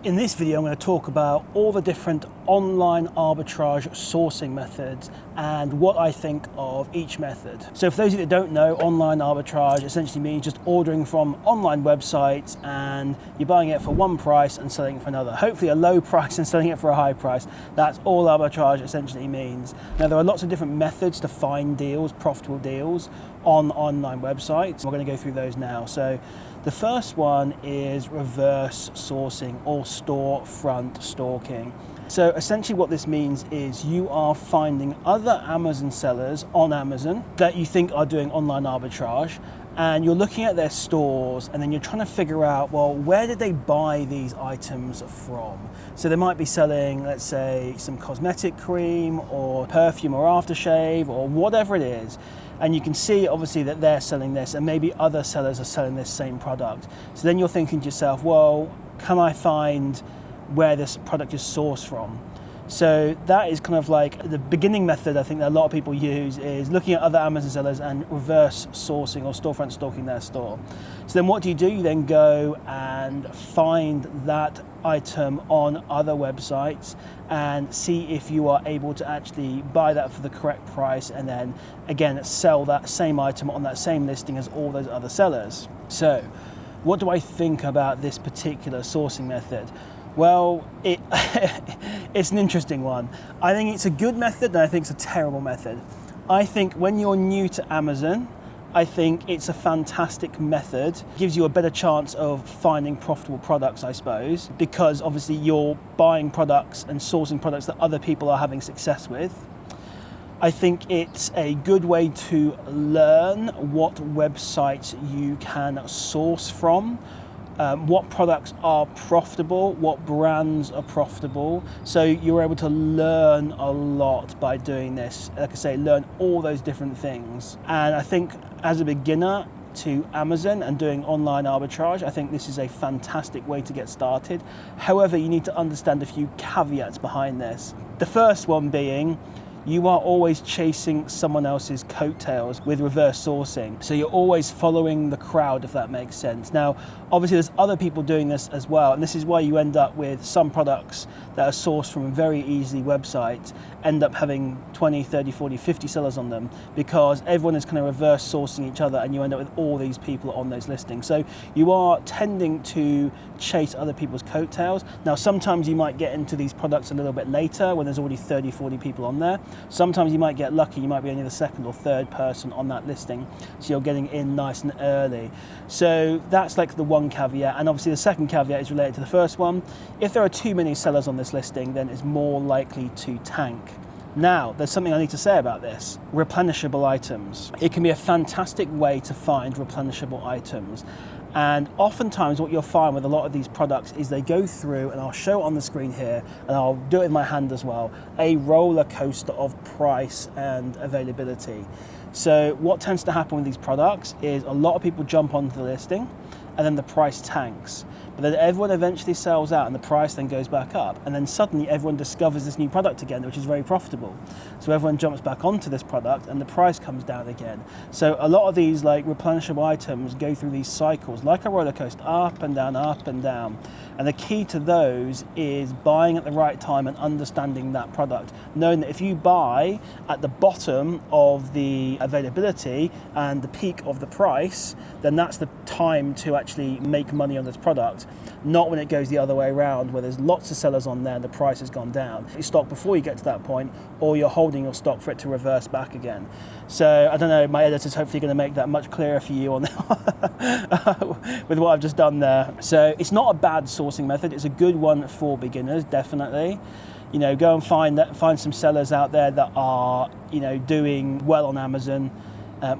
In this video, I'm going to talk about all the different online arbitrage sourcing methods and what I think of each method. So for those of you that don't know, online arbitrage essentially means just ordering from online websites and you're buying it for one price and selling it for another. Hopefully a low price and selling it for a high price. That's all arbitrage essentially means. Now there are lots of different methods to find deals, profitable deals on online websites. We're going to go through those now. So the first one is reverse sourcing or storefront stalking. So essentially what this means is you are finding other Amazon sellers on Amazon that you think are doing online arbitrage, and you're looking at their stores and then you're trying to figure out, well, where did they buy these items from? So they might be selling, let's say, some cosmetic cream or perfume or aftershave or whatever it is. And you can see obviously that they're selling this and maybe other sellers are selling this same product. So then you're thinking to yourself, well, can I find where this product is sourced from? So that is kind of like the beginning method I think that a lot of people use, is looking at other Amazon sellers and reverse sourcing or storefront stalking their store. So then what do? You then go and find that item on other websites and see if you are able to actually buy that for the correct price, and then again sell that same item on that same listing as all those other sellers. So what do I think about this particular sourcing method? Well, it's an interesting one. I think it's a good method and I think it's a terrible method. I think when you're new to Amazon, I think it's a fantastic method. It gives you a better chance of finding profitable products, I suppose, because obviously you're buying products and sourcing products that other people are having success with. I think it's a good way to learn what websites you can source from, what products are profitable, what brands are profitable. So you're able to learn a lot by doing this. Like I say, learn all those different things. And I think as a beginner to Amazon and doing online arbitrage, I think this is a fantastic way to get started. However, you need to understand a few caveats behind this. The first one being, you are always chasing someone else's coattails with reverse sourcing. So you're always following the crowd, if that makes sense. Now, obviously there's other people doing this as well, and this is why you end up with some products that are sourced from a very easy website end up having 20, 30, 40, 50 sellers on them, because everyone is kind of reverse sourcing each other and you end up with all these people on those listings. So you are tending to chase other people's coattails. Now, sometimes you might get into these products a little bit later when there's already 30, 40 people on there. Sometimes you might get lucky, you might be only the second or third person on that listing, so you're getting in nice and early. So that's like the one caveat, and obviously the second caveat is related to the first one. If there are too many sellers on this listing, then it's more likely to tank. Now, there's something I need to say about this. Replenishable items. It can be a fantastic way to find replenishable items. And oftentimes what you'll find with a lot of these products is they go through, and I'll show it on the screen here, and I'll do it in my hand as well, a roller coaster of price and availability. So what tends to happen with these products is a lot of people jump onto the listing and then the price tanks. But then everyone eventually sells out and the price then goes back up. And then suddenly everyone discovers this new product again, which is very profitable. So everyone jumps back onto this product and the price comes down again. So a lot of these like replenishable items go through these cycles like a roller coaster, up and down, up and down. And the key to those is buying at the right time and understanding that product. Knowing that if you buy at the bottom of the availability and the peak of the price, then that's the time to actually make money on this product. Not when it goes the other way around, where there's lots of sellers on there and the price has gone down. You stock before you get to that point, or you're holding your stock for it to reverse back again. So I don't know, my editor's hopefully going to make that much clearer for you on with what I've just done there. So it's not a bad sourcing method. It's a good one for beginners, definitely. You know, go and find some sellers out there that are, you know, doing well on Amazon.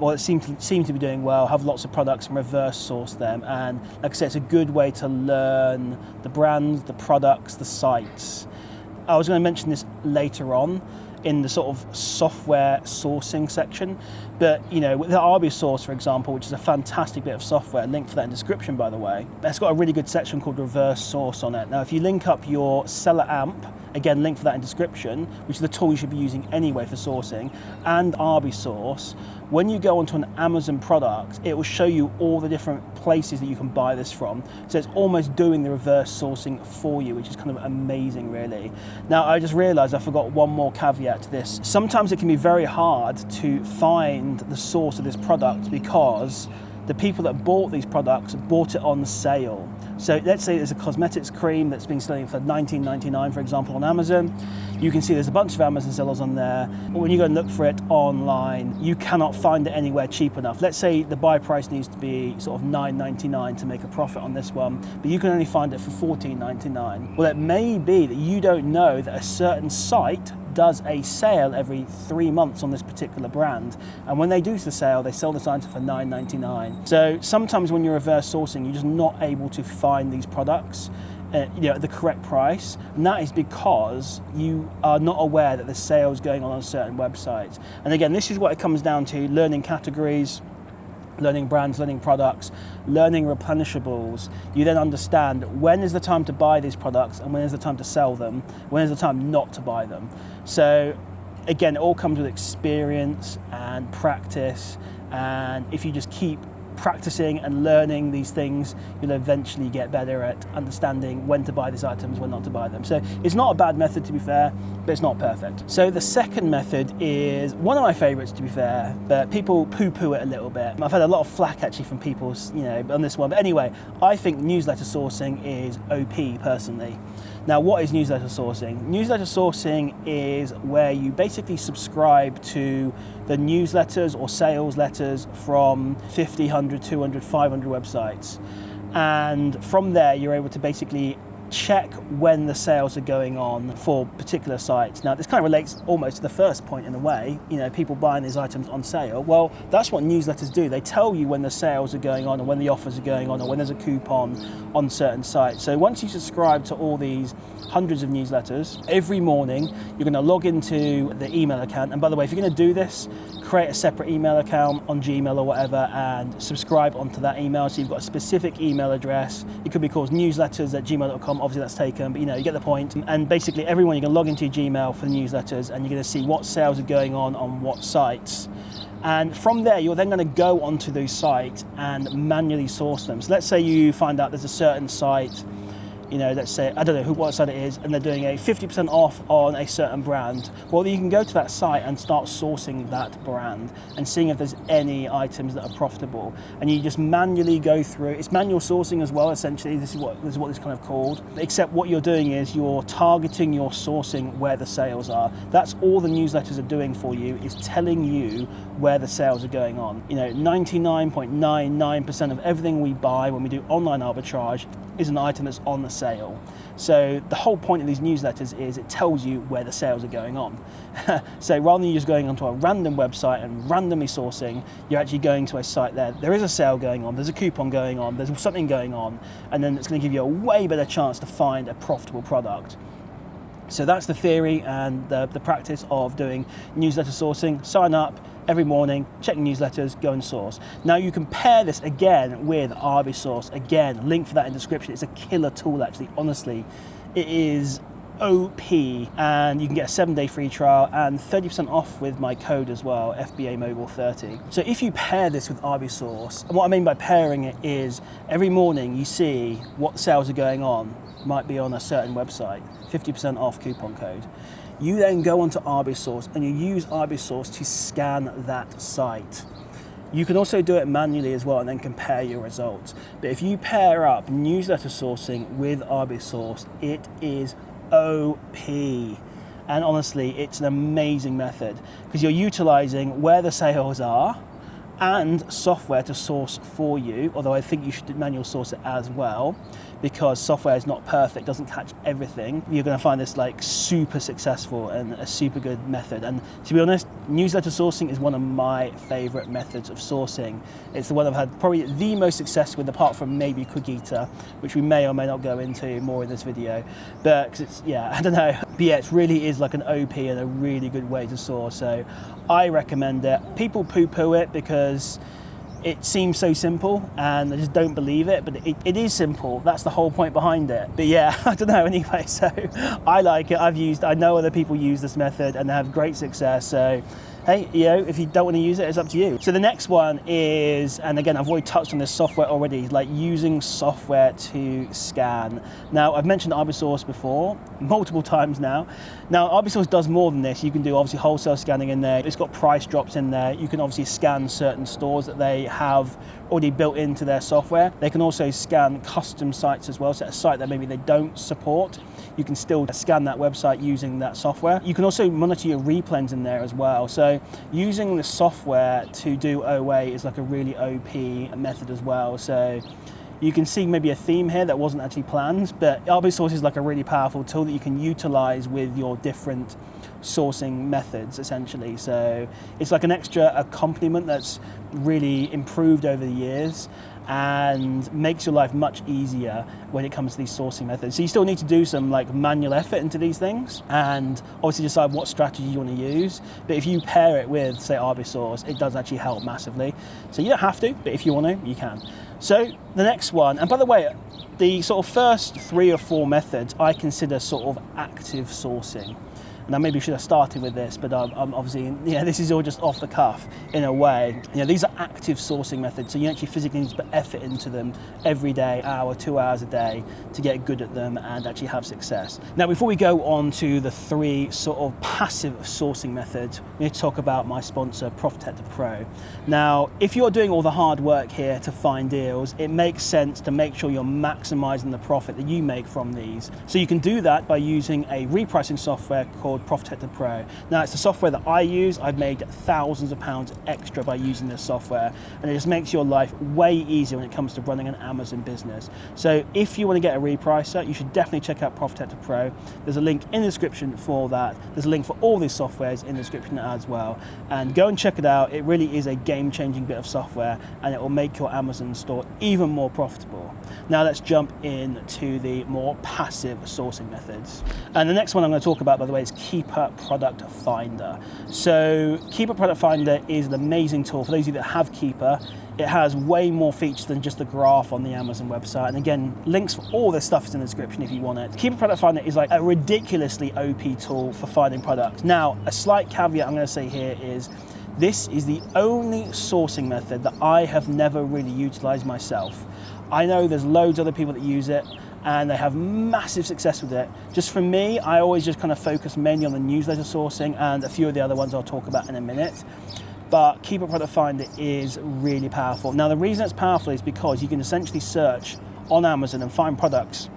Or that seem to be doing well, have lots of products and reverse source them. And like I said, it's a good way to learn the brands, the products, the sites. I was going to mention this later on in the sort of software sourcing section, but you know, with the Arbisource, for example, which is a fantastic bit of software, link for that in the description, by the way, that's got a really good section called reverse source on it. Now, if you link up your seller AMP again, link for that in description, which is the tool you should be using anyway for sourcing, and Arbisource, when you go onto an Amazon product, it will show you all the different places that you can buy this from. So it's almost doing the reverse sourcing for you, which is kind of amazing, really. Now, I just realized I forgot one more caveat to this. Sometimes it can be very hard to find the source of this product because the people that bought these products bought it on sale. So let's say there's a cosmetics cream that's been selling for $19.99, for example, on Amazon. You can see there's a bunch of Amazon sellers on there, but when you go and look for it online, you cannot find it anywhere cheap enough. Let's say the buy price needs to be sort of $9.99 to make a profit on this one, but you can only find it for $14.99. Well, it may be that you don't know that a certain site does a sale every 3 months on this particular brand, and when they do the sale, they sell this item for $9.99. So sometimes when you're reverse sourcing, you're just not able to find these products at the correct price, and that is because you are not aware that there's sales going on certain websites. And again, this is what it comes down to: learning categories, learning brands, learning products, learning replenishables. You then understand when is the time to buy these products and when is the time to sell them, when is the time not to buy them. So again, it all comes with experience and practice, and if you just keep practicing and learning these things, you'll eventually get better at understanding when to buy these items, when not to buy them. So it's not a bad method, to be fair, but it's not perfect. So the second method is one of my favorites, to be fair, but people poo-poo it a little bit. I've had a lot of flack actually from people, on this one. But anyway, I think newsletter sourcing is OP personally. Now, what is newsletter sourcing? Newsletter sourcing is where you basically subscribe to the newsletters or sales letters from 50, 100, 200, 500 websites. And from there, you're able to basically check when the sales are going on for particular sites. Now, this kind of relates almost to the first point in a way, people buying these items on sale. Well, that's what newsletters do. They tell you when the sales are going on and when the offers are going on or when there's a coupon on certain sites. So once you subscribe to all these hundreds of newsletters, every morning you're going to log into the email account. And by the way, if you're going to do this, create a separate email account on Gmail or whatever and subscribe onto that email. So you've got a specific email address. It could be called newsletters@gmail.com. Obviously that's taken, but you get the point. And basically everyone, you can log into your Gmail for the newsletters and you're going to see what sales are going on what sites. And from there, you're then going to go onto those sites and manually source them. So let's say you find out there's a certain site, let's say, I don't know what site it is, and they're doing a 50% off on a certain brand. Well, you can go to that site and start sourcing that brand and seeing if there's any items that are profitable. And you just manually go through. It's manual sourcing as well, essentially. This is what it's kind of called. Except what you're doing is you're targeting your sourcing where the sales are. That's all the newsletters are doing for you, is telling you where the sales are going on. 99.99% of everything we buy when we do online arbitrage is an item that's on the sale. So the whole point of these newsletters is it tells you where the sales are going on. So rather than you just going onto a random website and randomly sourcing, you're actually going to a site there is a sale going on, there's a coupon going on, there's something going on, and then it's going to give you a way better chance to find a profitable product. So that's the theory and the practice of doing newsletter sourcing. Sign up every morning, check newsletters, go and source. Now you can pair this again with Arbisource. Again, link for that in the description. It's a killer tool actually, honestly. It is OP, and you can get a 7-day free trial and 30% off with my code as well, FBAMobile30. So if you pair this with Arbisource, and what I mean by pairing it is every morning you see what sales are going on, might be on a certain website, 50% off coupon code. You then go onto Arbisource and you use Arbisource to scan that site. You can also do it manually as well and then compare your results. But if you pair up newsletter sourcing with Arbisource, it is OP. And honestly, it's an amazing method because you're utilizing where the sales are and software to source for you, although I think you should manual source it as well because software is not perfect, doesn't catch everything. You're going to find this like super successful and a super good method. And to be honest, newsletter sourcing is one of my favorite methods of sourcing. It's the one I've had probably the most success with, apart from maybe Keepa, which we may or may not go into more in this video. But 'cause it's, I don't know. But yeah, it really is like an OP and a really good way to source. So I recommend it. People poo-poo it because it seems so simple and I just don't believe it, but it is simple. That's the whole point behind it. But yeah, I don't know anyway, so I like it. I know other people use this method and they have great success, so hey, if you don't want to use it, it's up to you. So the next one is, and again, I've already touched on this software already, like using software to scan. Now, I've mentioned Arbisource before, multiple times now. Now, Arbisource does more than this. You can do obviously wholesale scanning in there. It's got price drops in there. You can obviously scan certain stores that they have already built into their software. They can also scan custom sites as well. So a site that maybe they don't support, you can still scan that website using that software. You can also monitor your replens in there as well. So using the software to do OA is like a really OP method as well. So you can see maybe a theme here that wasn't actually planned, but Arbisource is like a really powerful tool that you can utilize with your different sourcing methods essentially. So it's like an extra accompaniment that's really improved over the years and makes your life much easier when it comes to these sourcing methods. So you still need to do some like manual effort into these things and obviously decide what strategy you want to use. But if you pair it with, say, Arbisource, it does actually help massively. So you don't have to, but if you want to, you can. So the next one, and by the way, the sort of first 3 or 4 methods I consider sort of active sourcing. Now maybe we should have started with this, but I'm obviously, this is all just off the cuff in a way. These are active sourcing methods, so you actually physically need to put effort into them every day, hour, 2 hours a day to get good at them and actually have success. Now before we go on to the 3 sort of passive sourcing methods, we need to talk about my sponsor, Protector Pro. Now, if you're doing all the hard work here to find deals, it makes sense to make sure you're maximizing the profit that you make from these. So you can do that by using a repricing software called Protector Pro. Now it's the software that I use. I've made thousands of pounds extra by using this software, and it just makes your life way easier when it comes to running an Amazon business. So if you want to get a repricer, you should definitely check out Protector Pro. There's a link in the description for that. There's a link for all these softwares in the description as well. And go and check it out. It really is a game-changing bit of software, and it will make your Amazon store even more profitable. Now let's jump into the more passive sourcing methods. And the next one I'm going to talk about, by the way, is Keepa Product Finder. So Keepa Product Finder is an amazing tool. For those of you that have Keepa, it has way more features than just the graph on the Amazon website. And again, links for all this stuff is in the description if you want it. Keepa Product Finder is like a ridiculously OP tool for finding products. Now, a slight caveat I'm going to say here is this is the only sourcing method that I have never really utilized myself. I know there's loads of other people that use it and they have massive success with it. Just for me, I always just kind of focus mainly on the newsletter sourcing and a few of the other ones I'll talk about in a minute. But Keepa Product Finder is really powerful. Now the reason it's powerful is because you can essentially search on Amazon and find products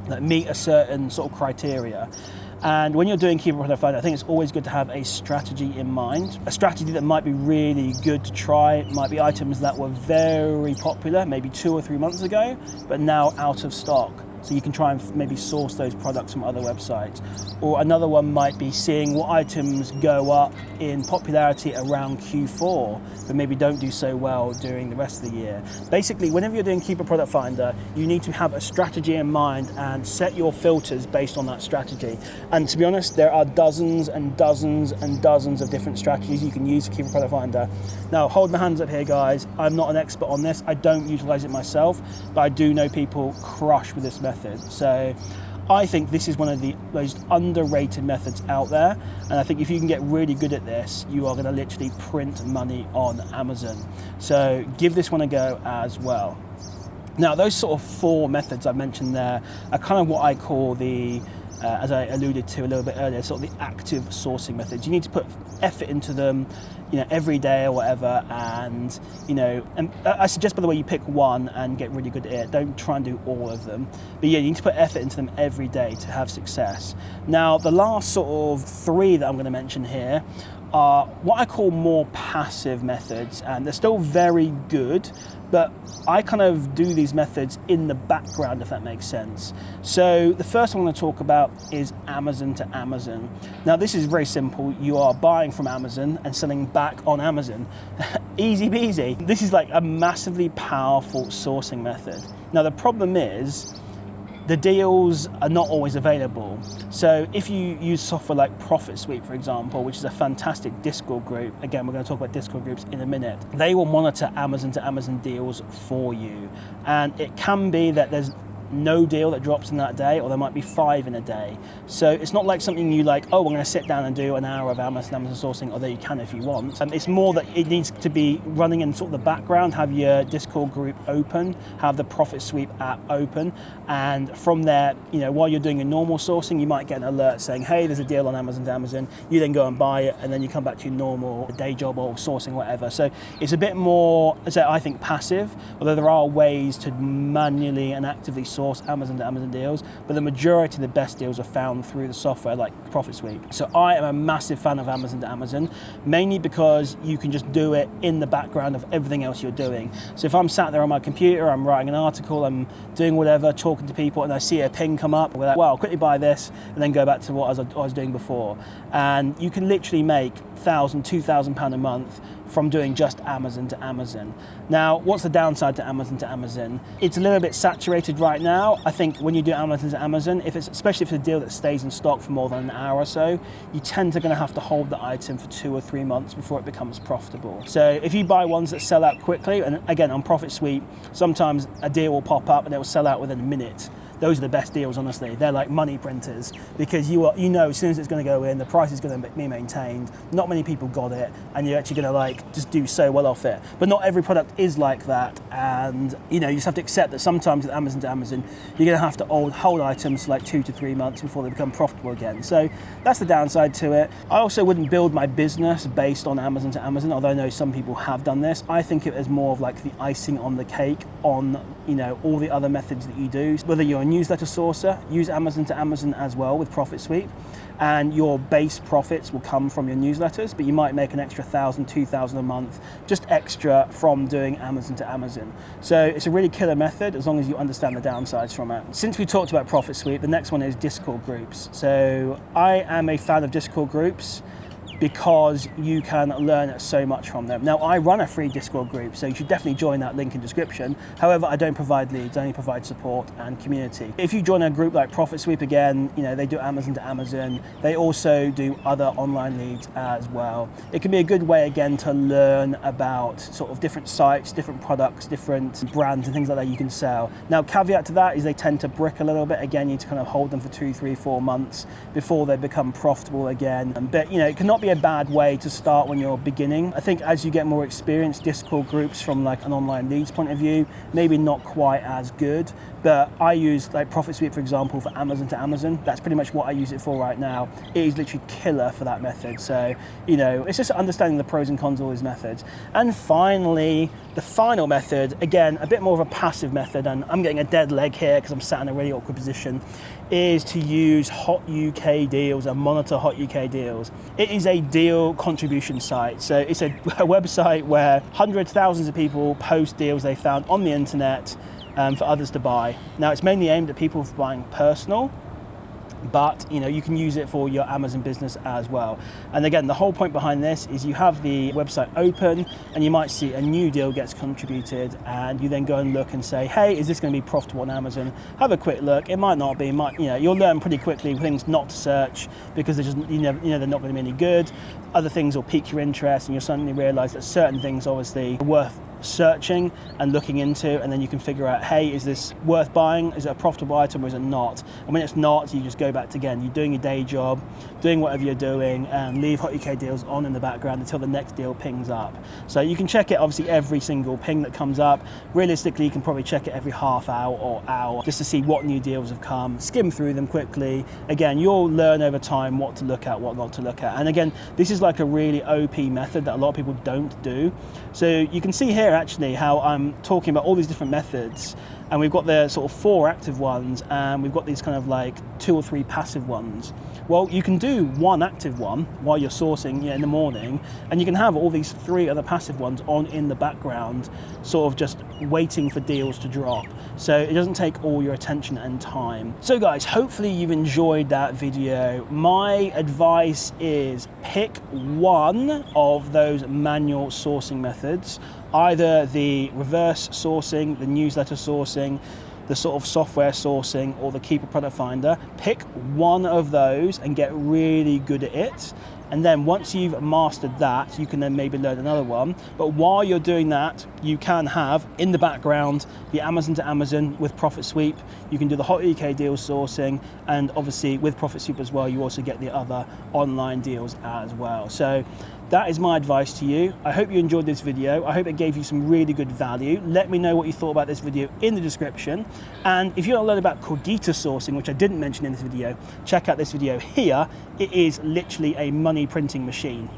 that meet a certain sort of criteria. And when you're doing Keepa Product Finder, I think it's always good to have a strategy in mind. A strategy that might be really good to try might be items that were very popular maybe 2 or 3 months ago, but now out of stock. So you can try and maybe source those products from other websites. Or another one might be seeing what items go up in popularity around Q4, but maybe don't do so well during the rest of the year. Basically, whenever you're doing Keepa Product Finder, you need to have a strategy in mind and set your filters based on that strategy. And to be honest, there are dozens and dozens and dozens of different strategies you can use for Keepa Product Finder. Now, hold my hands up here, guys. I'm not an expert on this. I don't utilize it myself, but I do know people crush with this method. So I think this is one of the most underrated methods out there, and I think if you can get really good at this, you are going to literally print money on Amazon. So give this one a go as well. Now those sort of 4 methods I mentioned there are kind of what I call the as I alluded to a little bit earlier, sort of the active sourcing methods. You need to put effort into them, every day or whatever, and and I suggest, by the way, you pick one and get really good at it. Don't try and do all of them, but yeah, you need to put effort into them every day to have success. Now, the last sort of 3 that I'm going to mention here are what I call more passive methods, and they're still very good, but I kind of do these methods in the background, if that makes sense. So the first one I want to talk about is Amazon to Amazon. Now this is very simple. You are buying from Amazon and selling back on Amazon. Easy peasy. This is like a massively powerful sourcing method. Now the problem is, the deals are not always available. So if you use software like Profit Suite, for example, which is a fantastic Discord group, again, we're going to talk about Discord groups in a minute, they will monitor Amazon to Amazon deals for you. And it can be that there's no deal that drops in that day, or there might be 5 in a day. So it's not like something you like, oh, we're going to sit down and do an hour of Amazon sourcing, although you can if you want. It's more that it needs to be running in sort of the background, have your Discord group open, have the Profit Suite app open, and from there, while you're doing your normal sourcing, you might get an alert saying, hey, there's a deal on Amazon to Amazon. You then go and buy it, and then you come back to your normal day job or sourcing, whatever. So it's a bit more, I think, passive, although there are ways to manually and actively source Amazon to Amazon deals, but the majority of the best deals are found through the software like Profit Suite. So I am a massive fan of Amazon to Amazon, mainly because you can just do it in the background of everything else you're doing. So if I'm sat there on my computer, I'm writing an article, I'm doing whatever, talking to people, and I see a ping come up, we're like, well, I'll quickly buy this, and then go back to what I was doing before. And you can literally make £1,000, £2,000 a month from doing just Amazon to Amazon. Now, what's the downside to Amazon? It's a little bit saturated right now. I think when you do Amazon to Amazon, especially if it's a deal that stays in stock for more than an hour or so, you tend to have to hold the item for 2 or 3 months before it becomes profitable. So if you buy ones that sell out quickly, and again, on Profit Suite, sometimes a deal will pop up and it will sell out within a minute. Those are the best deals, honestly. They're like money printers, because you know as soon as it's going to go in, the price is going to be maintained. Not many people got it, and you're actually going to just do so well off it. But not every product is like that, and you just have to accept that sometimes with Amazon to Amazon, you're going to have to hold items for like 2 to 3 months before they become profitable again. So that's the downside to it. I also wouldn't build my business based on Amazon to Amazon, although I know some people have done this. I think it is more of like the icing on the cake on all the other methods that you do. Whether you're a newsletter sourcer, use Amazon to Amazon as well with Profit Suite, and your base profits will come from your newsletters, but you might make an extra $1,000, $2,000 a month just extra from doing Amazon to Amazon. So it's a really killer method as long as you understand the downsides from it. Since we talked about Profit Suite, the next one is Discord groups. So I am a fan of Discord groups because you can learn so much from them. Now, I run a free Discord group, so you should definitely join that link in description. However, I don't provide leads, I only provide support and community. If you join a group like Profit Sweep, again, they do Amazon to Amazon. They also do other online leads as well. It can be a good way, again, to learn about sort of different sites, different products, different brands and things like that you can sell. Now, caveat to that is they tend to brick a little bit. Again, you need to kind of hold them for 2, 3, 4 months before they become profitable again. But, it cannot be a bad way to start when you're beginning. I think as you get more experience, Discord groups from like an online leads point of view, maybe not quite as good, but I use like Profit Suite, for example, for Amazon to Amazon. That's pretty much what I use it for right now. It is literally killer for that method. So, it's just understanding the pros and cons of all these methods. And finally, the final method, again, a bit more of a passive method, and I'm getting a dead leg here because I'm sat in a really awkward position, is to use Hot UK Deals and monitor Hot UK Deals. It is a deal contribution site. So it's a website where hundreds, thousands of people post deals they found on the internet for others to buy. Now, it's mainly aimed at people for buying personal, but you can use it for your Amazon business as well. And again, the whole point behind this is you have the website open and you might see a new deal gets contributed, and you then go and look and say, hey, is this going to be profitable on Amazon? Have a quick look. It might not be. You'll learn pretty quickly things not to search because they're just they're not going to be any good. Other things will pique your interest, and you'll suddenly realize that certain things obviously are worth searching and looking into, and then you can figure out, hey, is this worth buying? Is it a profitable item or is it not? And when it's not, you just go back to, again, you're doing your day job, doing whatever you're doing, and leave Hot UK Deals on in the background until the next deal pings up. So you can check it obviously every single ping that comes up. Realistically, you can probably check it every half hour or hour just to see what new deals have come, skim through them quickly. Again, you'll learn over time what to look at, what not to look at. And again, this is like a really OP method that a lot of people don't do. So you can see here actually how I'm talking about all these different methods, and we've got the sort of 4 active ones, and we've got these kind of like 2 or 3 passive ones. Well, you can do 1 active one while you're sourcing in the morning, and you can have all these 3 other passive ones on in the background, sort of just waiting for deals to drop. So it doesn't take all your attention and time. So guys, hopefully you've enjoyed that video. My advice is pick one of those manual sourcing methods, either the reverse sourcing, the newsletter sourcing, the sort of software sourcing or the Keepa product finder, pick one of those and get really good at it. And then once you've mastered that, you can then maybe learn another one. But while you're doing that, you can have in the background the Amazon to Amazon with Profit Sweep. You can do the Hot UK deals sourcing, and obviously with Profit Sweep as well, you also get the other online deals as well. So that is my advice to you. I hope you enjoyed this video. I hope it gave you some really good value. Let me know what you thought about this video in the description. And if you want to learn about Cordita sourcing, which I didn't mention in this video, check out this video here. It is literally a money printing machine.